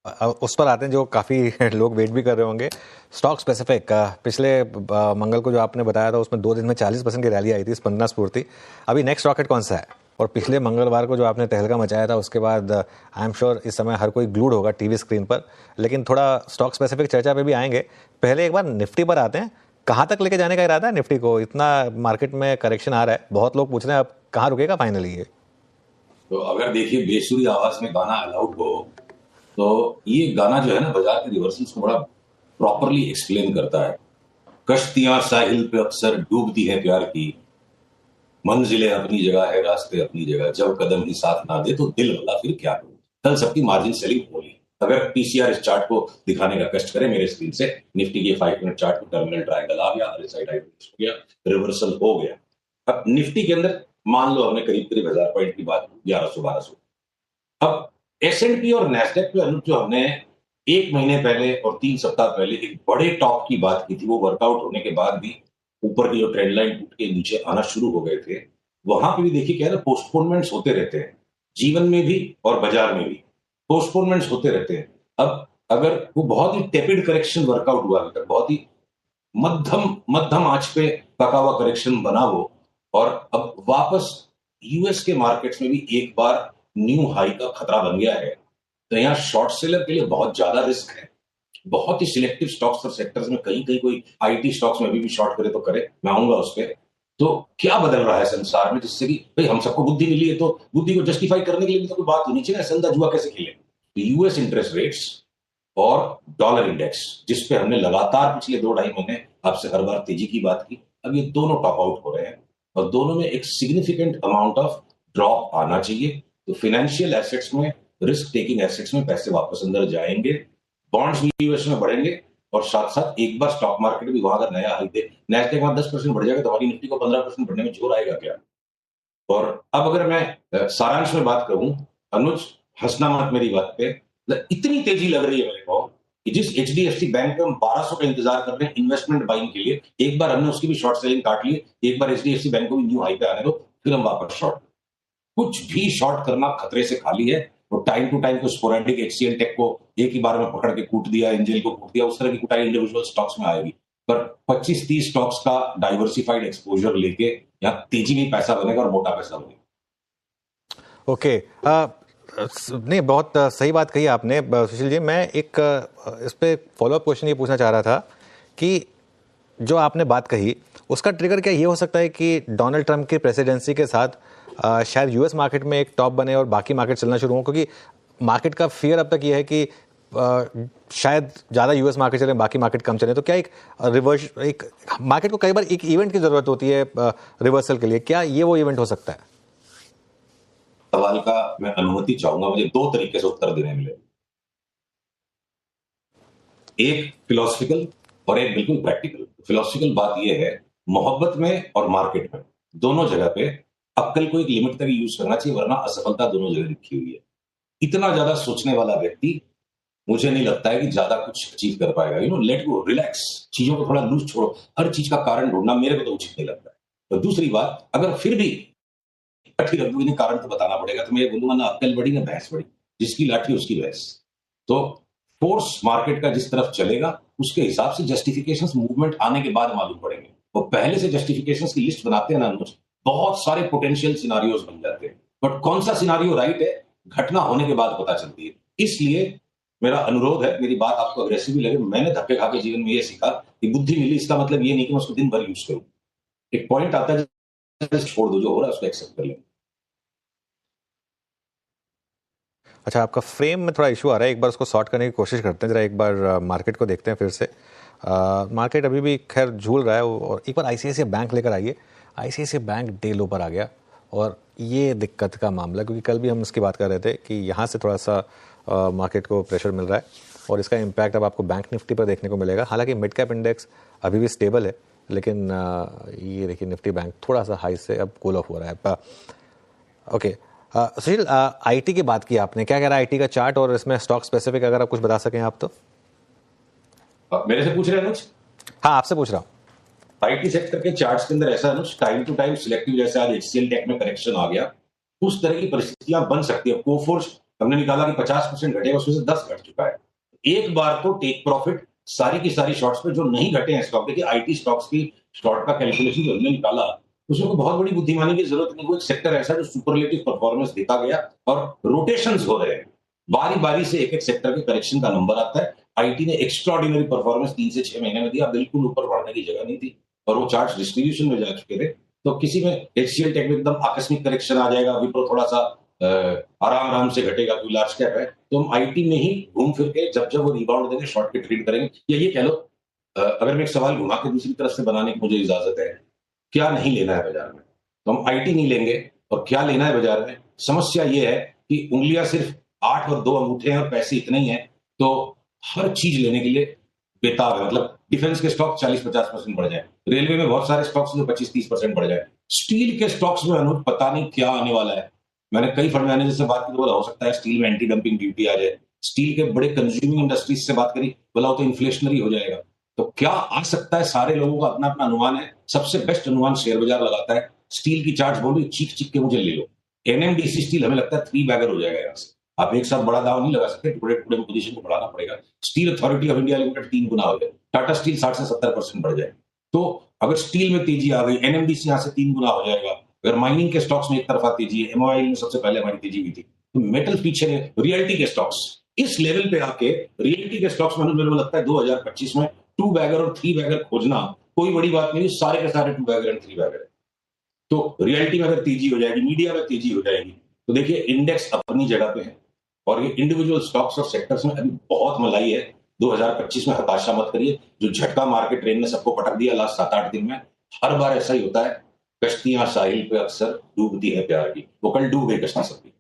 उस पर आते हैं जो काफ़ी लोग वेट भी कर रहे होंगे। स्टॉक स्पेसिफिक का पिछले मंगल को जो आपने बताया था उसमें 2 दिन में 40% की रैली आई थी स्पंदना स्फूर्ति। अभी नेक्स्ट रॉकेट कौन सा है? और पिछले मंगलवार को जो आपने तहलका मचाया था उसके बाद आई एम श्योर इस समय हर कोई ग्लूड होगा टीवी स्क्रीन पर, लेकिन थोड़ा स्टॉक स्पेसिफिक चर्चा पे भी आएंगे। पहले एक बार निफ्टी पर आते हैं। कहाँ तक लेके जाने का इरादा है निफ्टी को? इतना मार्केट में करेक्शन आ रहा है, बहुत लोग पूछ रहे हैं अब कहाँ रुकेगा फाइनली ये? तो अगर देखिए बेसुरी आवाज में गाना अलाउड हो तो ये गाना जो है ना बाजार के रिवर्सल्स को बड़ा प्रॉपरली एक्सप्लेन करता है। कश्तियां साहिल पे अक्सर डूबती हैं प्यार की, मंजिलें अपनी जगह है रास्ते अपनी जगह, जब कदम ही साथ ना दे तो दिल वाला फिर क्या करूं। कल सबकी मार्जिन सेलिंग होगी। अगर पीसीआर इस चार्ट को दिखाने का कष्ट करे मेरे स्क्रीन से, निफ्टी के 5 मिनट चार्ट को टर्मिनल ट्रायंगल आ गया, RSI डाइवर्स हो गया, रिवर्सल हो गया। अब निफ्टी के अंदर मान लो हमने करीब करीब 1000 पॉइंट की बात, 1100-1200। अब S&P और नैस्डैक पे अनुज जो हमने 1 महीने पहले और 3 सप्ताह पहले एक बड़े टॉप की बात की थी, वो वर्कआउट होने के बाद भी ऊपर की जो ट्रेंड लाइन टूट के नीचे आना शुरू हो गए थे। वहां पे भी देखिए क्या है ना, पोस्टपोनमेंट्स होते रहते हैं, जीवन में भी और बाजार में भी पोस्टपोनमेंट्स होते रहते हैं। अब अगर वो बहुत ही टेपिड करेक्शन वर्कआउट हुआ, अगर बहुत ही मध्यम मध्यम आंच पे पका हुआ करेक्शन बना वो, और अब वापस यूएस के मार्केट्स में भी एक बार न्यू हाई का खतरा बन गया है, तो यहाँ शॉर्ट सेलर के लिए बहुत ज्यादा रिस्क है। बहुत ही सिलेक्टिव स्टॉक्स और सेक्टर्स में कहीं कहीं कोई आईटी स्टॉक्स में अभी भी शॉर्ट करे तो करे, मैं आऊंगा उस पर। तो क्या बदल रहा है संसार में जिससे कि भाई हम सबको बुद्धि मिली है, तो बुद्धि को जस्टिफाई करने के लिए भी तो कोई बात होनी चाहिए ना, संदा जुआ कैसे खेले। तो यूएस इंटरेस्ट रेट्स और डॉलर इंडेक्स, जिसपे हमने लगातार पिछले 2-2.5 महीने आपसे हर बार तेजी की बात की, अब ये दोनों टॉप आउट हो रहे हैं और दोनों में एक सिग्निफिकेंट अमाउंट ऑफ ड्रॉप आना चाहिए। तो फाइनेंशियल एसेट्स में, रिस्क टेकिंग एसेट्स में पैसे वापस अंदर जाएंगे, बॉन्ड्स भी यूएस में बढ़ेंगे, और साथ साथ एक बार स्टॉक मार्केट भी वहां अगर नया हाई दे, नैस्डैक वहां 10% बढ़ जाएगा तो हमारी निफ्टी को 15% बढ़ने में जोर आएगा क्या? और अब अगर मैं सारांश में बात करूं, अनुज हंसना मत मेरी बात पे, इतनी तेजी लग रही है मेरे को कि जिस एचडीएफसी बैंक में हम 1200 का इंतजार कर रहे हैं इन्वेस्टमेंट बाइंग के लिए, एक बार हमने उसकी भी शॉर्ट सेलिंग काट ली, एक बार एचडीएफसी बैंक को भी न्यू हाई पे आने दो, फिर हम वापस शॉर्ट। कुछ भी शॉर्ट करना खतरे से खाली है। और टाइम टू टाइम को स्पोरेडिक एचसीएल टेक को एक ही बार में पकड़ के कूट दिया, एंजल को कूट दिया, उस तरह की कुटाई इंडिविजुअल स्टॉक्स में आएगी। पर 25-30 स्टॉक्स का डाइवर्सिफाइड एक्सपोजर लेके यहाँ तेजी में पैसा बनेगा और मोटा पैसा बनेगा। ओके, नहीं बहुत सही बात कही आपने सुशील जी। मैं एक इस पे फॉलोअप क्वेश्चन ये पूछना चाह रहा था कि जो आपने बात कही उसका ट्रिगर क्या ये हो सकता है कि डोनाल्ड ट्रंप की प्रेसिडेंसी के साथ शायद यूएस मार्केट में एक टॉप बने और बाकी मार्केट चलना शुरू हो? क्योंकि मार्केट का फियर अब तक ये है कि शायद ज़्यादा यूएस मार्केट चले, बाकी मार्केट कम चले। तो क्या एक रिवर्स, एक मार्केट को कई बार एक इवेंट की जरूरत होती है रिवर्सल के लिए, क्या ये वो इवेंट हो सकता है? सवाल का मैं अनुमति चाहूंगा, मुझे 2 तरीके से उत्तर देने मिले, एक फिलोसफिकल और एक बिल्कुल प्रैक्टिकल। फिलोसफिकल बात यह है, मोहब्बत में और मार्केट में दोनों जगह पे अक्ल को एक लिमिट तक यूज करना चाहिए, वरना असफलता दोनों जगह लिखी हुई है। इतना ज्यादा सोचने वाला व्यक्ति मुझे नहीं लगता है कि ज्यादा कुछ अचीव कर पाएगा। लेट गो, रिलैक्स, चीजों को थोड़ा लूज छोड़ो, हर चीज का कारण ढूंढना मेरे को तो उचित नहीं लगता है। तो दूसरी बात, अगर फिर भी लाठी रख दूंगी, कारण तो बताना पड़ेगा, तो मैं ये बोलूंगा ना अक्ल बड़ी ना भैंस बड़ी, जिसकी लाठी उसकी भैंस। तो फोर्स मार्केट का जिस तरफ चलेगा उसके हिसाब से जस्टिफिकेशंस मूवमेंट आने के बाद मालूम पड़ेंगे। वो पहले से जस्टिफिकेशंस की लिस्ट बनाते हैं ना अनुज, बहुत सारे पोटेंशियल सिनारियोज बन जाते हैं, बट कौन सा सिनारियो राइट है घटना होने के बाद पता चलती है। इसलिए मेरा अनुरोध है, मेरी बात आपको अग्रेसिव लगे, मैंने धक्के खा के जीवन में ये सीखा कि बुद्धि मिली इसका मतलब ये नहीं कि मैं उसको दिन भर यूज करूं। एक पॉइंट आता है छोड़ दो, जो हो रहा है उसको एक्सेप्ट कर लें। अच्छा, आपका फ्रेम में थोड़ा इशू आ रहा है, एक बार उसको सॉर्ट करने की कोशिश करते हैं। जरा एक बार मार्केट को देखते हैं फिर से। मार्केट अभी भी खैर झूल रहा है, और एक बार आईसीआईसीआई बैंक लेकर आइए। आईसीआईसीआई बैंक डे लो पर आ गया, और ये दिक्कत का मामला, क्योंकि कल भी हम इसकी बात कर रहे थे कि यहाँ से थोड़ा सा मार्केट को प्रेशर मिल रहा है, और इसका इम्पैक्ट अब आपको बैंक निफ्टी पर देखने को मिलेगा। हालांकि मिड कैप इंडेक्स अभी भी स्टेबल है, लेकिन ये देखिए निफ्टी बैंक थोड़ा सा हाई से अब कूल ऑफ हो रहा है। ओके, सुशील, आईटी की बात की आपने, क्या कह रहा है आईटी का चार्ट, और इसमें स्टॉक स्पेसिफिक अगर आप कुछ बता सकें आप तो। मेरे से पूछ रहे हैं अनुज? हाँ, आपसे पूछ रहा हूँ। आईटी सेक्टर के चार्ट्स के अंदर ऐसा अनुज, टाइम टू टाइम सिलेक्टिव, जैसे आज एचसीएल टेक में करेक्शन आ गया, उस तरह की परिस्थितियां बन सकती है। कोफोर्ज हमने निकाला कि 50% घटेगा, उसमें से 10 घट चुका है। एक बार तो टेक प्रॉफिट सारी की सारी शॉर्ट्स पे जो नहीं घटे हैं स्टॉक, देखिए आईटी स्टॉक्स की शॉर्ट का कैलकुलेशन जो हमने निकाला उसमें कोई बहुत बड़ी बुद्धिमानी की जरूरत नहीं, वो एक सेक्टर ऐसा जो सुपरलेटिव परफॉर्मेंस देखा गया और रोटेशंस हो रहे हैं, बारी बारी से एक एक सेक्टर के करेक्शन का नंबर आता है। आईटी ने एक्स्ट्रॉर्डिनरी परफॉर्मेंस 3 से 6 महीने में दिया, बिल्कुल ऊपर बढ़ने की जगह नहीं थी और वो चार्ट डिस्ट्रीब्यूशन में जा चुके थे। तो किसी में एचसीएल टेक में एकदम आकस्मिक करेक्शन आ जाएगा, विप्रो थोड़ा सा आराम आराम से घटेगा, कोई लार्ज कैप है, तो हम आईटी में ही घूम फिर के जब जब वो रिबाउंड देंगे शॉर्ट के ट्रेड करेंगे। या ये कह लो, अगर मैं एक सवाल घुमा के दूसरी तरफ से बनाने की मुझे इजाजत है, क्या नहीं लेना है बाजार में, तो हम आईटी नहीं लेंगे। और क्या लेना है बाजार में, समस्या ये है कि उंगलियां सिर्फ 8 और 2 अंगूठे हैं और पैसे इतने ही हैं, तो हर चीज लेने के लिए बेताब है। मतलब डिफेंस के स्टॉक 40-50% बढ़ जाए, रेलवे में बहुत सारे स्टॉक्स जो 25-30% बढ़ जाए, स्टील के स्टॉक्स में अनुज पता नहीं क्या आने वाला है। मैंने कई फंड मैनेजर से बात की तो बोला हो सकता है स्टील में एंटी डंपिंग ड्यूटी आ जाए, स्टील के बड़े कंज्यूमिंग इंडस्ट्रीज से बात करी, बोला हो तो इन्फ्लेशनरी हो जाएगा। तो क्या आ सकता है, सारे लोगों का अपना अपना अनुमान है, सबसे बेस्ट अनुमान शेयर बाजार लगाता है। स्टील की चार्ट बोल रही चीख चीख के मुझे ले लो, एनएमडीसी स्टील हमें लगता है 3 बैगर हो जाएगा यहाँ से, आप एक साथ बड़ा दाव नहीं लगा सकते, टुकड़े टुकड़े में पोजीशन को बढ़ाना पड़ेगा। Steel authority of India limited 3 गुना हो जाए, टाटा स्टील 60 से 70% बढ़ जाए, तो अगर स्टील में तेजी आ गई, एनएमडीसी यहाँ से 3 गुना हो जाएगा। अगर माइनिंग के स्टॉक्स में एक तरफा तेजी है, एमओआई में सबसे पहले हमारी तेजी हुई थी, तो मेटल पीछे है, रियल्टी के स्टॉक्स इस लेवल पे आके, रियल्टी के स्टॉक्स में मेरे को लगता है 2025 में 2 बैगर और 3 बैगर खोजना कोई बड़ी बात नहीं, सारे के सारे 2 बैगर एंड 3 बैगर है। तो रियल्टी में अगर तेजी हो जाएगी, मीडिया में तेजी हो जाएगी, तो देखिए इंडेक्स अपनी जगह पे है और ये इंडिविजुअल स्टॉक्स और सेक्टर्स में अभी बहुत मलाई है। 2025 में हताशा मत करिए, जो झटका मार्केट ट्रेन ने सबको पटक दिया लास्ट 7-8 दिन में, हर बार ऐसा ही होता है। कश्तियां साहिल पे अक्सर डूबती है प्यार की, वो कल डूब गई कश्ती सबकी।